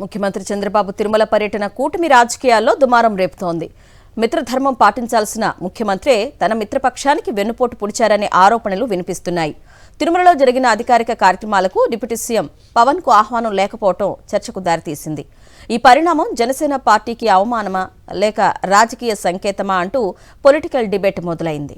ముఖ్యమంత్రి చంద్రబాబు తిరుమల పర్యటన కూటమి రాజకీయాల్లో దుమారం రేపుతోంది. మిత్రధర్మం పాటించాల్సిన ముఖ్యమంత్రి తన మిత్రపక్షానికి వెన్నుపోటు పొడిచారనే ఆరోపణలు వినిపిస్తున్నాయి. తిరుమలలో జరిగిన అధికారిక కార్యక్రమాలకు డిప్యూటీ సీఎం పవన్ కు ఆహ్వానం లేకపోవడం చర్చకు దారితీసింది. ఈ పరిణామం జనసేన పార్టీకి అవమానమా లేక రాజకీయ సంకేతమా అంటూ పొలిటికల్ డిబేట్ మొదలైంది.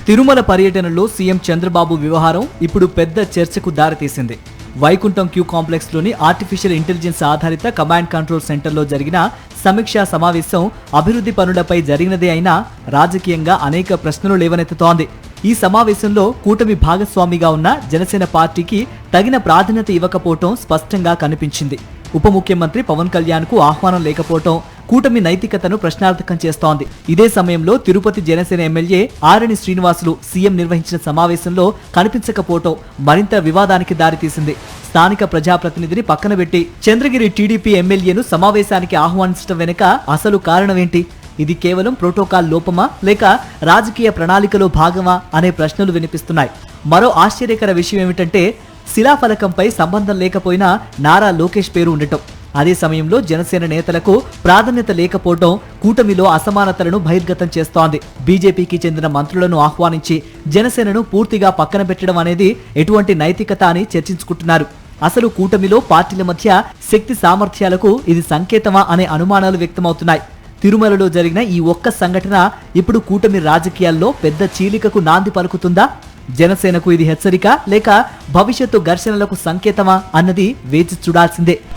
తిరుమల పర్యటనలో సీఎం చంద్రబాబు వ్యవహారం ఇప్పుడు పెద్ద చర్చకు దారితీసింది. వైకుంఠం క్యూ కాంప్లెక్స్ లోని ఆర్టిఫిషియల్ ఇంటెలిజెన్స్ ఆధారిత కమాండ్ కంట్రోల్ సెంటర్లో జరిగిన సమీక్షా సమావేశం అభివృద్ధి పనులపై జరిగినదే అయినా రాజకీయంగా అనేక ప్రశ్నలు లేవనెత్తుతోంది. ఈ సమావేశంలో కూటమి భాగస్వామిగా ఉన్న జనసేన పార్టీకి తగిన ప్రాధాన్యత ఇవ్వకపోవటం స్పష్టంగా కనిపించింది. ఉప ముఖ్యమంత్రి పవన్ కళ్యాణ్ కు ఆహ్వానం లేకపోవటం కూటమి నైతికతను ప్రశ్నార్థకం చేస్తోంది. ఇదే సమయంలో తిరుపతి జనసేన ఎమ్మెల్యే ఆరణి శ్రీనివాసులు సీఎం నిర్వహించిన సమావేశంలో కనిపించకపోవటం మరింత వివాదానికి దారితీసింది. స్థానిక ప్రజాప్రతినిధిని పక్కన పెట్టి చంద్రగిరి టీడీపీ ఎమ్మెల్యేను సమావేశానికి ఆహ్వానించడం వెనుక అసలు కారణమేంటి? ఇది కేవలం ప్రోటోకాల్ లోపమా లేక రాజకీయ ప్రణాళికలో భాగమా అనే ప్రశ్నలు వినిపిస్తున్నాయి. మరో ఆశ్చర్యకర విషయం ఏమిటంటే శిలాఫలకంపై సంబంధం లేకపోయినా నారా లోకేష్ పేరు ఉండటం. అదే సమయంలో జనసేన నేతలకు ప్రాధాన్యత లేకపోవడం కూటమిలో అసమానతలను బహిర్గతం చేస్తోంది. బీజేపీకి చెందిన మంత్రులను ఆహ్వానించి జనసేనను పూర్తిగా పక్కన పెట్టడం అనేది ఎటువంటి నైతికత అని చర్చించుకుంటున్నారు. అసలు కూటమిలో పార్టీల మధ్య శక్తి సామర్థ్యాలకు ఇది సంకేతమా అనే అనుమానాలు వ్యక్తమవుతున్నాయి. తిరుమలలో జరిగిన ఈ ఒక్క సంఘటన ఇప్పుడు కూటమి రాజకీయాల్లో పెద్ద చీలికకు నాంది పలుకుతుందా? జనసేనకు ఇది హెచ్చరిక లేక భవిష్యత్తు ఘర్షణలకు సంకేతమా అన్నది వేచి చూడాల్సిందే.